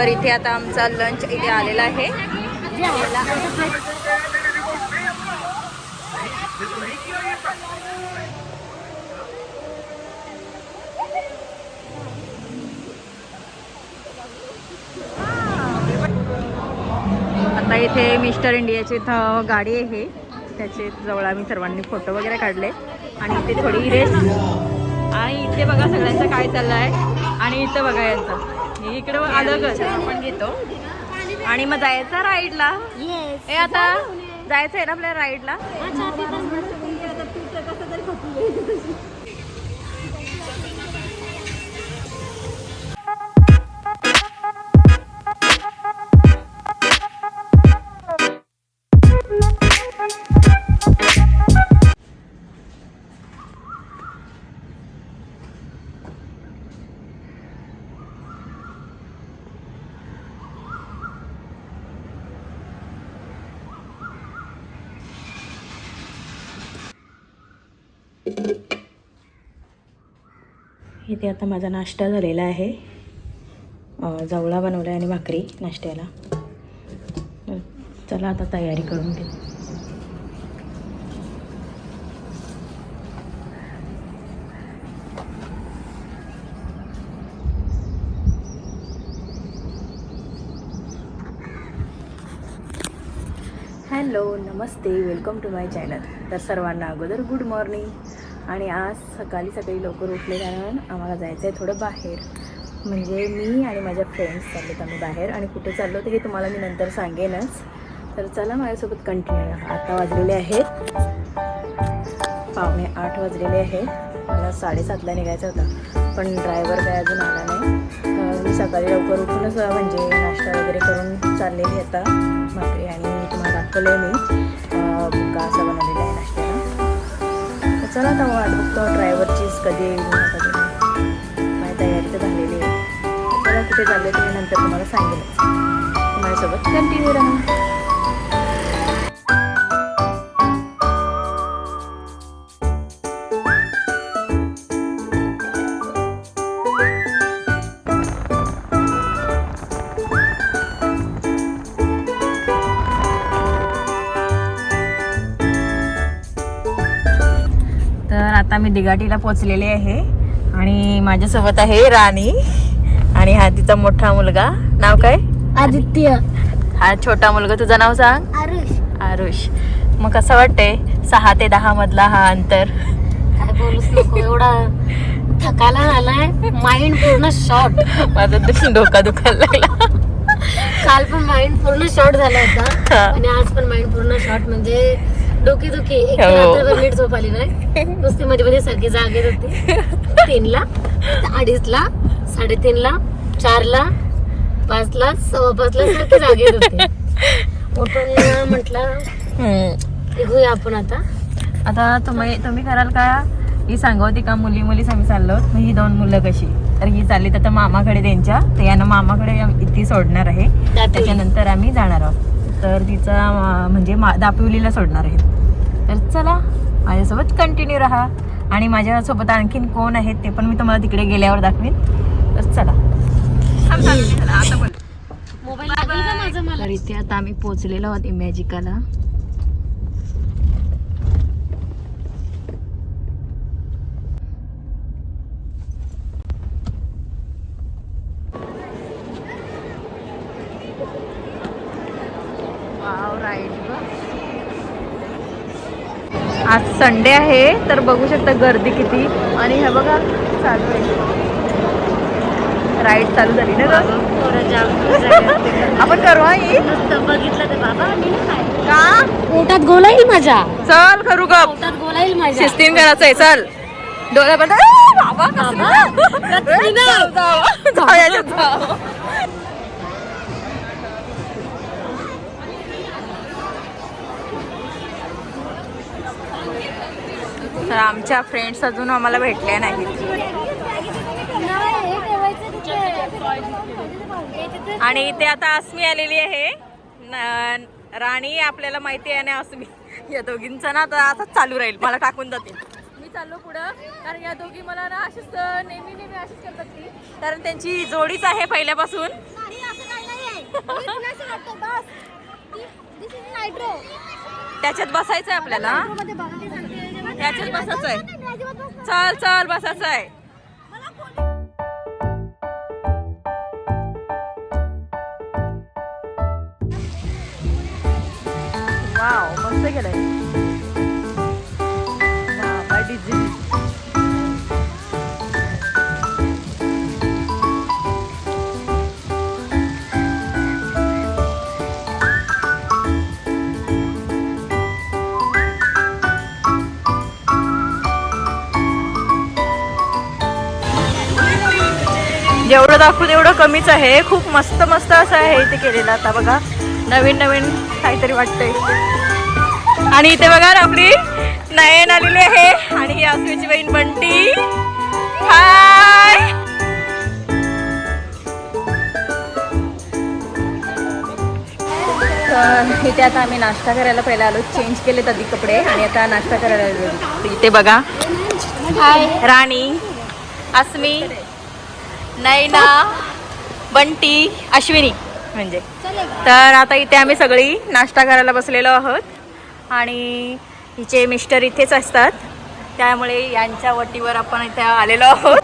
तर इथे आता आमचा लंच इथे आलेला आहे. आता इथे मिस्टर इंडियाची इथं गाडी आहे, त्याचे जवळ आम्ही सर्वांनी फोटो वगैरे काढले आणि इथे थोडी रेस्ट. आणि इथे बघा सगळ्यांचं काय चाललं आहे आणि इथं बघा यांचं इकडं अलगच आपण घेतो आणि मग जायचं राईडला. हे आता जायचं आहे ना आपल्या राईडला. इथे आता माझा नाश्ता झालेला आहे. जवळा बनवला आणि भाकरी नाश्त्याला. चला आता तयारी करून घे. हॅलो, नमस्ते, वेलकम टू माय चॅनल. तर सर्वांना अगोदर गुड मॉर्निंग. आणि आज सकाळी लवकर उठले कारण आम्हाला जायचं आहे थोडं बाहेर. म्हणजे मी आणि माझ्या फ्रेंड्स चाललेत आम्ही बाहेर. आणि कुठे चाललो ते हे तुम्हाला मी नंतर सांगेनच. तर चला माझ्यासोबत कंटिन्यू राहा. आता वाजलेले आहेत 7:45 वाजलेले आहेत. मला 7:30ला निघायचं होतं पण ड्रायव्हर काय अजून आला नाही. मी सकाळी लवकर उठूनच म्हणजे नाश्ता वगैरे करून चाललेली आता भाकरी. आणि तुम्हाला दाखवलं आहे मी का असं बनवलेलं आहे नाश्त्याला. चला आता वाट बघतो ड्रायव्हरचीच कधी येईल कधी नाही. माझी तयारी तर झालेली आहे. चला कुठे चालले तुम्ही नंतर तुम्हाला सांगेलच. माझ्यासोबत कंटिन्यू राहा. तर आता मी दिघाटीला पोचलेले आहे आणि माझ्यासोबत आहे राणी आणि हा तिचा मोठा मुलगा. नाव काय? आदित्य. हा छोटा मुलगा. तुझं नाव सांग? आरुष. आरुष. मग कसं वाटतंय 6 ते 10 मधला हा अंतर? काय बोलूच नको, एवढा थकाला आलाय. माइंड पूर्ण शॉर्ट. माझं डोका दुखायला लागला. काल पण माइंड पूर्ण शॉर्ट झाला होता आणि आज पण माइंड पूर्ण शॉर्ट. म्हणजे डोकी दुखी. एक रात्रभर नीट झोप आली नाही. नुसती मध्ये मध्ये सारखी जाग येत होती. 3ला, 2:30ला, 3:30ला, 4ला, 5ला, 5:15ला सारखी जाग येत होती. उठून म्हटलं निघूया आपण आता. आता तुम्ही कराल का? ही सांगवती का मुली आम्ही चाललो. मग ही 2 मुलं कशी? तर ही चालली तर मामाकडे त्यांच्या. तर यांना मामाकडे इथे सोडणार आहे. त्याच्यानंतर आम्ही जाणार आहोत. तर तिचा म्हणजे दापिवलीला सोडणार आहे. तर चला माझ्यासोबत कंटिन्यू राहा. आणि माझ्यासोबत आणखीन कोण आहेत ते पण मी तुम्हाला तिकडे गेल्यावर दाखवेन. तर चला. तर इथे आता आम्ही पोहोचलेलो आहोत इमॅजिकाला. आज संडे आहे तर बघू शकता गर्दी किती. आणि हे बघा चालू आहे राईड चालू झाली ना ग. आपण करू बघितलं तर बाबा का पोटात गोला येईल माझ्या. चल करू ग. पोटात गोला येईल माझ्या. सिस्टीम करायचंय. चल डोळ्या बंद. तर आमच्या फ्रेंड्स अजून आम्हाला भेटल्या नाहीत. आणि इथे आता अस्मी आलेली आहे. राणी आपल्याला माहिती आहे. आणि अस्मी या दोघींचा ना आता असंच चालू राहील. मला टाकून जातील. मी चाललो पुढं कारण या दोघी मला ना अशीच नेहमी अशीच करतात ती. कारण त्यांची जोडीच आहे पहिल्यापासून. त्याच्यात बसायचंय आपल्याला. त्याच्यात बसायचंय. चल चल बसायचंय. वाव मस्त केलंय. जेवढं दाखवून एवढं कमीच आहे. खूप मस्त मस्त असं आहे इथे केलेलं. आता बघा नवीन नवीन काहीतरी वाटतंय. आणि इथे बघा आपली नयन आलेली आहे आणि ही आसवीची बहीण बंटी. हाय. तर इथे आता आम्ही नाश्ता करायला पहिला आलो. चेंज केले आधी कपडे आणि आता नाश्ता करायला आलो. इथे बघा राणी, अस्मी, नैना, बंटी, अश्विनी म्हणजे. तर आता इथे आम्ही सगळी नाश्ता करायला बसलेलो आहोत आणि हिचे मिस्टर इथेच असतात त्यामुळे यांच्या वटीवर आपण इथे आलेलो आहोत.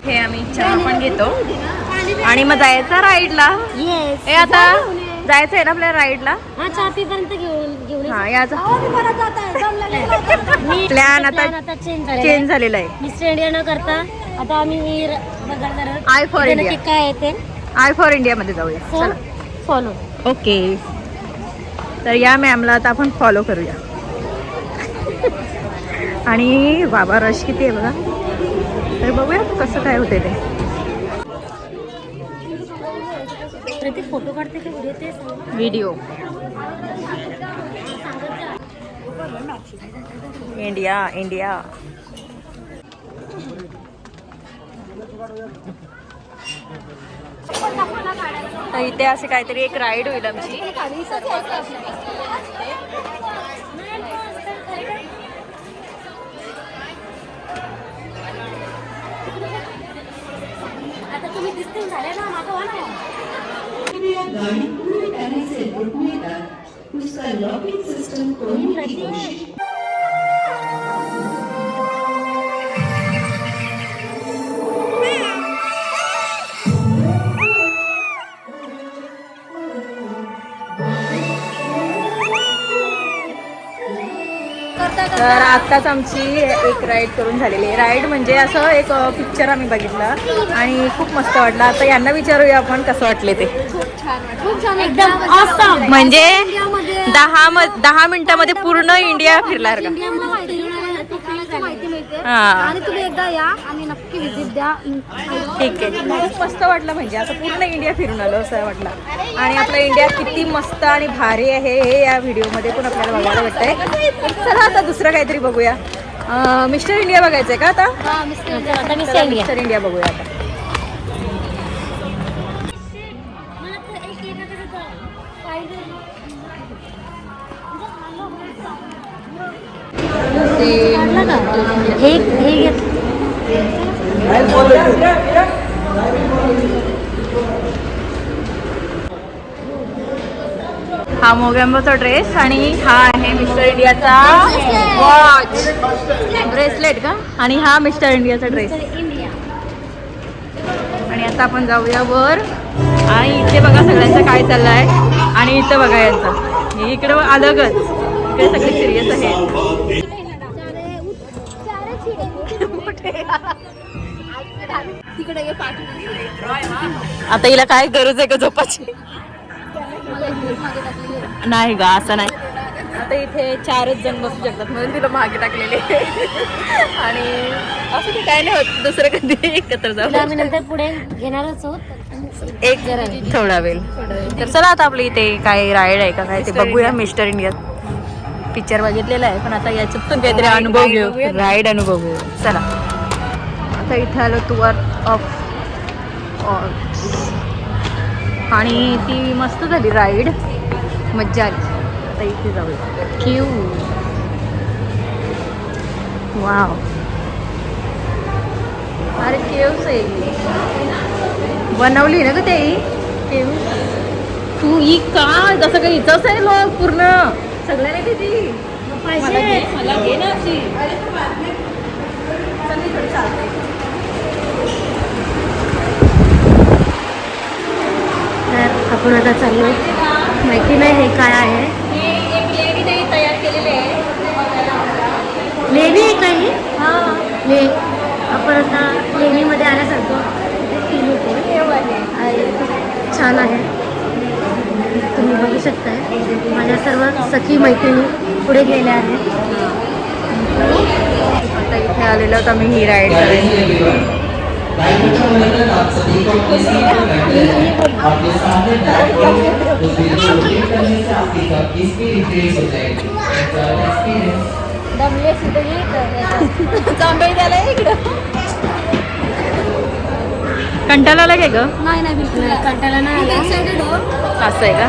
हे आम्ही चहा पण घेतो आणि मग जायचं राईडला. हे आता जायचं आहे ना आपल्याला राईडला. हा याचा प्लॅन आता चेंज झालेला आहे. मिस्टर इंडिया न करता आता आम्ही आय फॉर इंडिया. काय आहे ते आय फॉर इंडिया मध्ये जाऊया. चला फॉलो. ओके. तर या मॅमला आता आपण फॉलो करूया. आणि बाबा रश किती आहे बघा. तर बघूया कसं काय होते ते. फोटो काढते का व्हिडिओ ते सांग. व्हिडिओ. India India. तर इथे असे काहीतरी एक राईड होईल आमची. आता तुम्ही दिसते झाले ना मागं वा ना. गाड़ी पूरी तरह से रुकने तक उसका लॉकिंग सिस्टम खोलने की कोशिश। तर आत्ताच आमची एक राईड करून झालेली आहे. राईड म्हणजे असं एक पिक्चर आम्ही बघितला आणि खूप मस्त वाटलं. आता यांना विचारूया आपण कसं वाटले ते. खूप छान एकदम ऑसम. म्हणजे 10 मिनिटामध्ये पूर्ण इंडिया फिरला का. माहिती मिळते हा आणि तुम्ही एकदा या आणि नक्की विजिट द्या. ठीक आहे. खूप मस्त वाटलं म्हणजे असं पूर्ण इंडिया फिरून आलो असं वाटलं. आणि आपलं इंडिया किती मस्त आणि भारी आहे हे या व्हिडिओमध्ये पण आपल्याला बघायला भेटतंय. चला आता दुसरं काहीतरी बघूया. मिस्टर इंडिया बघायचंय का आता. मिस्टर इंडिया बघूया आता. हे घेत हा मोगॅम्बोचा ड्रेस आणि हा आहे मिस्टर इंडियाचा वॉच ब्रेसलेट का. आणि हा मिस्टर इंडियाचा ड्रेस. आणि आता आपण जाऊया वर. आणि इथे बघा सगळ्यांचं काय चाललंय. आणि इथं बघा यांचं इकडं अलगच. इकडे सगळे सिरियस आहे. आता हिला काय गरज आहे का झोपाची. नाही गा असं नाही. आता इथे 4च जण बसू शकतात म्हणून तिला मागे टाकलेले. आणि असं ते काय नाही होत. दुसरं कधी एकत्र जाऊ. आम्ही नंतर पुढे घेणारच आहोत. एक जरा थोडा वेळ. तर चला आता आपल्या इथे काय राईड आहे का काय ते बघूया. मिस्टर इंडिया पिक्चर बघितलेला आहे पण आता याच्यातून काहीतरी अनुभव घेऊ. राईड अनुभव घेऊ. चला आता इथे आलो टूर ऑफ. आणि ती मस्त झाली राईड. मज्जा आली. आता इथे जाऊया. Q wow. अरे केव्स आहे. बनवली ना ग ते तू ही का जसं काही इथंच आहे लोक पूर्ण सगळ्या नाही ती मला घे ना अशी तर आपण आता चाललो माहिती नाही हे काय आहे तयार केलेले आहे लेणी आहे काही ले आपण आता लेणीमध्ये आल्यासारखं फील होते आणि खूप छान आहे तुम्ही बघू शकताय माझ्या सर्व सखी मैत्रिणी पुढे गेल्या आहेत आता इथे आलेलो तर मी ही राईड करायची आप सभी को किसी आपके सामने उस बिल को रोटेट करने से आपकी कप इसकी रिफ्रेश हो जाएगी एक्सपीरियंस कंटाळा आला काय ग नाही बिलकुल कंटाळा नाही असं आहे का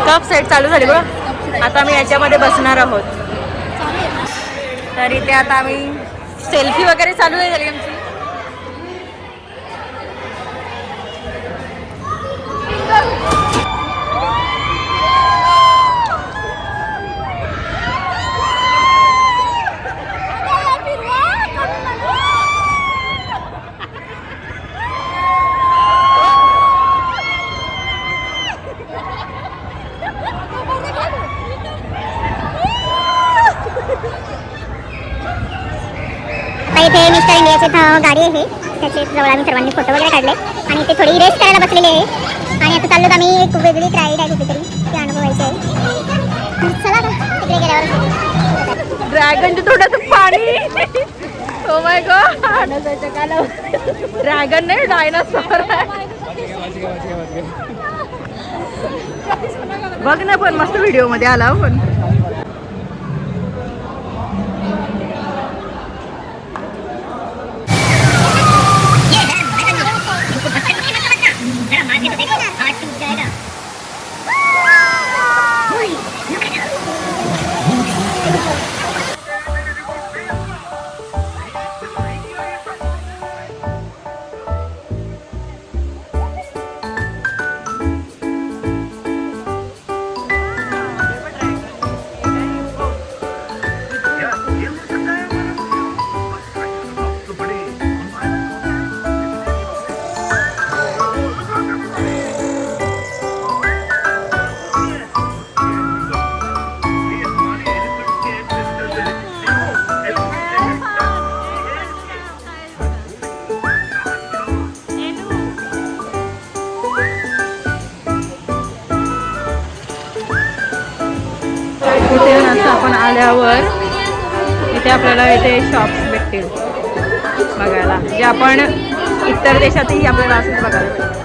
कप सेट चालू झाले बघ आता आम्ही याच्यामध्ये बसणार आहोत तर इथे आता आम्ही सेल्फी वगैरे चालू आहे झाली आमची इथे मिस्टर इंडियाची गाडी आहे त्याचे जवळ आम्ही सर्वांनी फोटो वगैरे काढले आणि इथे थोडी रेस्ट करायला बसलेली आहे आणि आता चाललो आम्ही एक वेगळी राईड आहे कुठेतरी ती अनुभवायची आहे चला तिकडे गेल्यावर ड्रॅगनचं थोडंसं पाणी ओ माय गॉड ड्रॅगन नाही डायनासोर बघ ना पण मस्त व्हिडिओ मध्ये आला पण इथे असं आपण आल्यावर इथे आपल्याला इथे शॉप्स भेटतील बघायला जे आपण इतर देशातही आपल्याला असंच बघायला भेटतील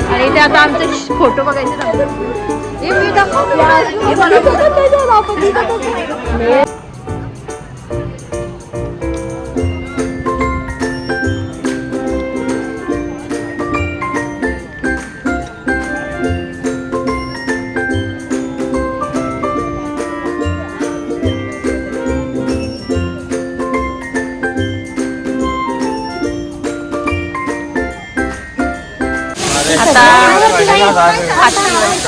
आणि इथे आता आमचे फोटो बघायचे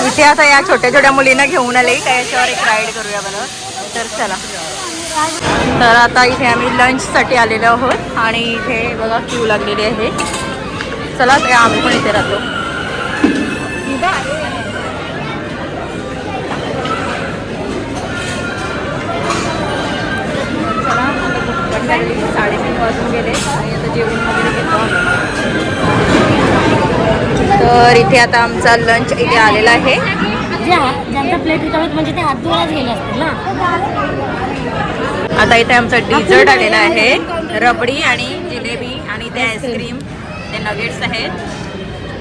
इथे आता या छोट्या छोट्या मुलींना घेऊन आले त्याच्यावर एक राईड करूया बरं तर चला तर आता इथे आम्ही लंचसाठी आलेलो आहोत आणि इथे बघा क्यू लागलेली आहे चला तर आम्ही पण इथे राहतो चला आता 3:30 वाजून गेले आणि आता जेवण वगैरे घेतो तर इथे आता आमचा लंच इथे आलेला आहे ज्यांचा प्लेट रिकामीत म्हणजे ते हात धुवायलाच गेले असतील ना आता इथे आमचं डिझर्ट आलेलं आहे रबडी आणि जिलेबी आणि ते आईस्क्रीम ते नगेट्स आहेत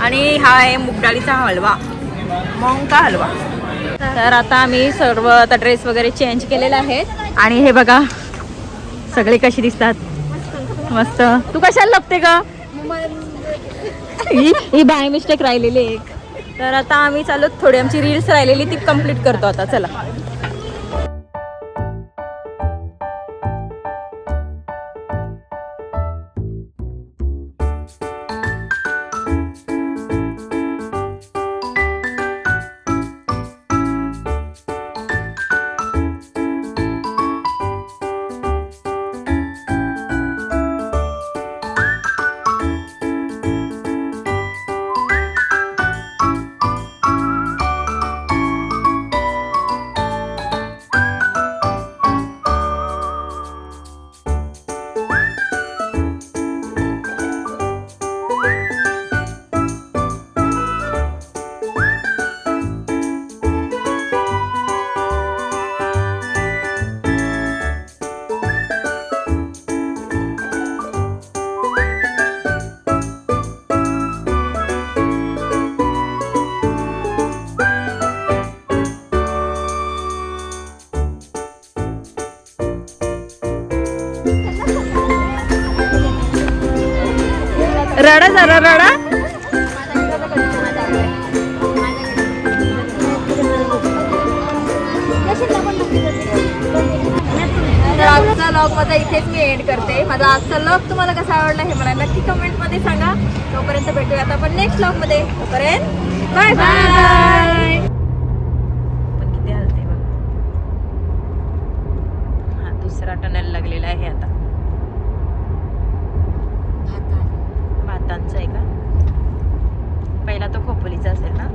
आणि हा आहे मूगडाळीचा हलवा मग का हलवा तर आता आम्ही सर्व आता ड्रेस वगैरे चेंज केलेला आहे आणि हे बघा सगळे कशी दिसतात मस्त तू कशाला लपते का ही बाय मिस्टेक राहिलेली एक तर आता आम्ही चालू थोडी आमची रील्स राहिलेली ती कंप्लीट करतो आता चला रडा जरा रडा. तर आजचा लॉग माझा इथेच मी एंड करते. माझा आजचा लॉग तुम्हाला कसा आवडला हे मला नक्की कमेंटमध्ये सांगा. तोपर्यंत भेटूयात आपण नेक्स्ट लॉगमध्ये. तोपर्यंत बाय बाय. पण किती हलते बघ. हा दुसरा टनेल लागलेला आहे आता. भातांचा आहे का? पहिला तो खोपोलीचा असेल ना.